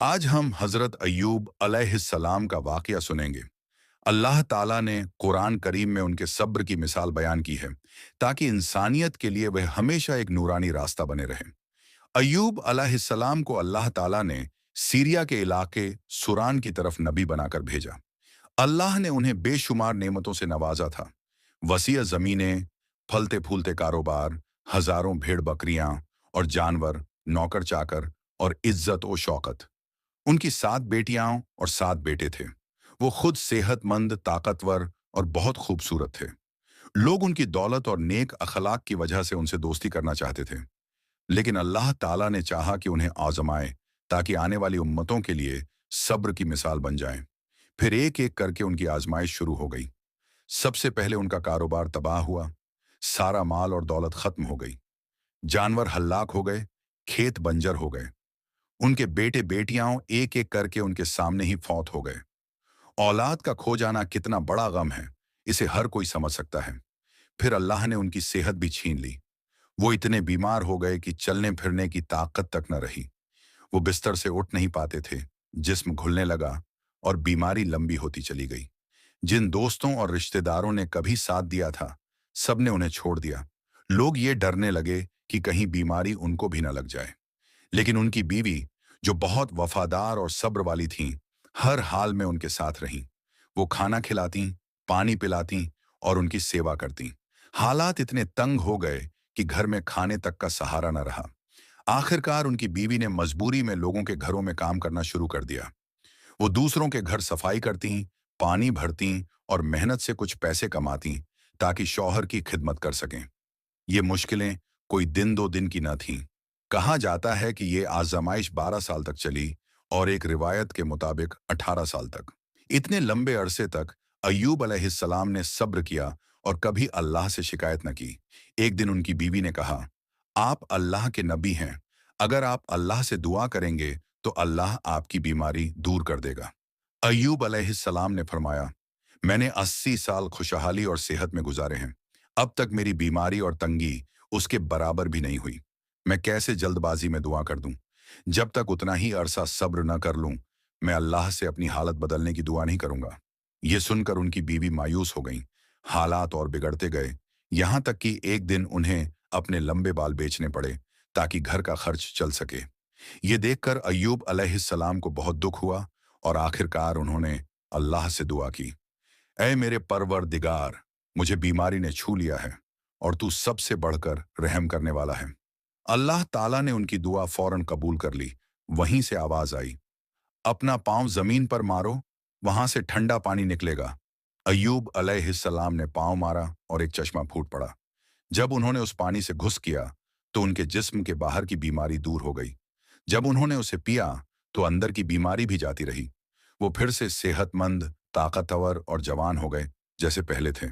आज हम हजरत अय्यूब अलैहिस्सलाम का वाकया सुनेंगे। अल्लाह ताला ने कुरान करीम में उनके सब्र की मिसाल बयान की है ताकि इंसानियत के लिए वह हमेशा एक नूरानी रास्ता बने रहे। अय्यूब अलैहिस्सलाम को अल्लाह ताला ने सीरिया के इलाके सुरान की तरफ नबी बनाकर भेजा। अल्लाह ने उन्हें बेशुमार नेमतों से नवाजा था। वसीय जमीनें, फलते फूलते कारोबार, हजारों भेड़ बकरियां और जानवर, नौकर चाकर और इज्जत और शौकत। उनकी 7 बेटियां और 7 बेटे थे। वो खुद सेहतमंद, ताकतवर और बहुत खूबसूरत थे। लोग उनकी दौलत और नेक अखलाक की वजह से उनसे दोस्ती करना चाहते थे। लेकिन अल्लाह ताला ने चाहा कि उन्हें आजमाए ताकि आने वाली उम्मतों के लिए सब्र की मिसाल बन जाएं। फिर एक एक करके उनकी आजमाइश शुरू हो गई। सबसे पहले उनका कारोबार तबाह हुआ। सारा माल और दौलत खत्म हो गई। जानवर हल्लाक हो गए, खेत बंजर हो गए। उनके बेटे बेटियां एक एक करके उनके सामने ही फौत हो गए। औलाद का खो जाना कितना बड़ा गम है, इसे हर कोई समझ सकता है। फिर अल्लाह ने उनकी सेहत भी छीन ली। वो इतने बीमार हो गए कि चलने फिरने की ताकत तक न रही। वो बिस्तर से उठ नहीं पाते थे। जिस्म घुलने लगा और बीमारी लंबी होती चली गई। जिन दोस्तों और रिश्तेदारों ने कभी साथ दिया था, सबने उन्हें छोड़ दिया। लोग ये डरने लगे कि कहीं बीमारी उनको भी न लग जाए। लेकिन उनकी बीवी, जो बहुत वफादार और सब्र वाली थीं, हर हाल में उनके साथ रहीं। वो खाना खिलाती, पानी पिलाती और उनकी सेवा करती। हालात इतने तंग हो गए कि घर में खाने तक का सहारा न रहा। आखिरकार उनकी बीवी ने मजबूरी में लोगों के घरों में काम करना शुरू कर दिया। वो दूसरों के घर सफाई करती, पानी भरती और मेहनत से कुछ पैसे कमाती ताकि शौहर की खिदमत कर सकें। ये मुश्किलें कोई दिन दो दिन की न थीं। कहा जाता है कि ये आजमाइश 12 साल तक चली और एक रिवायत के मुताबिक 18 साल तक। इतने लंबे अरसे तक अय्यूब अलैहिस्सलाम ने सब्र किया और कभी अल्लाह से शिकायत न की। एक दिन उनकी बीवी ने कहा, आप अल्लाह के नबी हैं। अगर आप अल्लाह से दुआ करेंगे तो अल्लाह आपकी बीमारी दूर कर देगा। अय्यूब अलैहिस्सलाम ने फरमाया, मैंने 80 साल खुशहाली और सेहत में गुजारे हैं। अब तक मेरी बीमारी और तंगी उसके बराबर भी नहीं हुई। मैं कैसे जल्दबाजी में दुआ कर दूं? जब तक उतना ही अरसा सब्र न कर लूं, मैं अल्लाह से अपनी हालत बदलने की दुआ नहीं करूंगा। ये सुनकर उनकी बीवी मायूस हो गई। हालात और बिगड़ते गए, यहां तक कि एक दिन उन्हें अपने लंबे बाल बेचने पड़े ताकि घर का खर्च चल सके। ये देखकर अय्यूब अलैहिस्सलाम को बहुत दुख हुआ और आखिरकार उन्होंने अल्लाह से दुआ की, ऐ मेरे परवरदिगार, मुझे बीमारी ने छू लिया है और तू सबसे बढ़कर रहम करने वाला है। अल्लाह ताला ने उनकी दुआ फौरन कबूल कर ली। वहीं से आवाज आई, अपना पांव जमीन पर मारो, वहां से ठंडा पानी निकलेगा। अय्यूब अलैहिस्सलाम ने पांव मारा और एक चश्मा फूट पड़ा। जब उन्होंने उस पानी से घुस किया तो उनके जिस्म के बाहर की बीमारी दूर हो गई। जब उन्होंने उसे पिया तो अंदर की बीमारी भी जाती रही। वो फिर से सेहतमंद, ताकतवर और जवान हो गए जैसे पहले थे।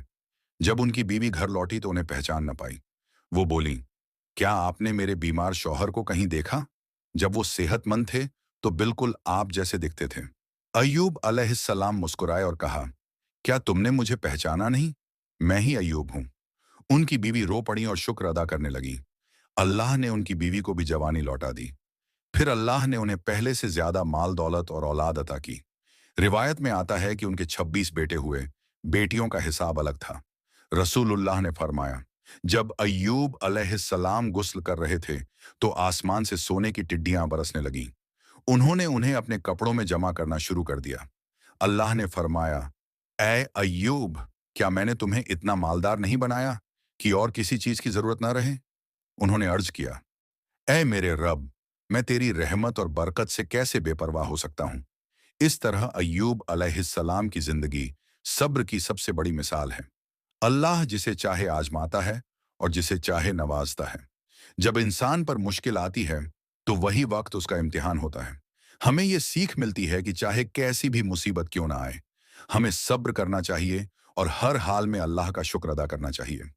जब उनकी बीवी घर लौटी तो उन्हें पहचान न पाई। वो बोली, क्या आपने मेरे बीमार शौहर को कहीं देखा? जब वो सेहतमंद थे तो बिल्कुल आप जैसे दिखते थे। अय्यूब अलैहिस्सलाम मुस्कुराए और कहा, क्या तुमने मुझे पहचाना नहीं? मैं ही अय्यूब हूं। उनकी बीवी रो पड़ी और शुक्र अदा करने लगी। अल्लाह ने उनकी बीवी को भी जवानी लौटा दी। फिर अल्लाह ने उन्हें पहले से ज्यादा माल दौलत और औलाद अता की। रिवायत में आता है कि उनके 26 बेटे हुए। बेटियों का हिसाब अलग था। रसूलुल्लाह ने फरमाया, जब अय्यूब अलैहिस्सलाम गुस्ल कर रहे थे तो आसमान से सोने की टिड्डियां बरसने लगीं। उन्होंने उन्हें अपने कपड़ों में जमा करना शुरू कर दिया। अल्लाह ने फरमाया, ऐ अय्यूब, क्या मैंने तुम्हें इतना मालदार नहीं बनाया कि और किसी चीज की जरूरत ना रहे? उन्होंने अर्ज किया, ऐ मेरे रब, मैं तेरी रहमत और बरकत से कैसे बेपरवाह हो सकता हूं? इस तरह अय्यूब अलैहिस्सलाम की जिंदगी सब्र की सबसे बड़ी मिसाल है। अल्लाह जिसे चाहे आजमाता है और जिसे चाहे नवाजता है। जब इंसान पर मुश्किल आती है तो वही वक्त उसका इम्तिहान होता है। हमें ये सीख मिलती है कि चाहे कैसी भी मुसीबत क्यों ना आए, हमें सब्र करना चाहिए और हर हाल में अल्लाह का शुक्र अदा करना चाहिए।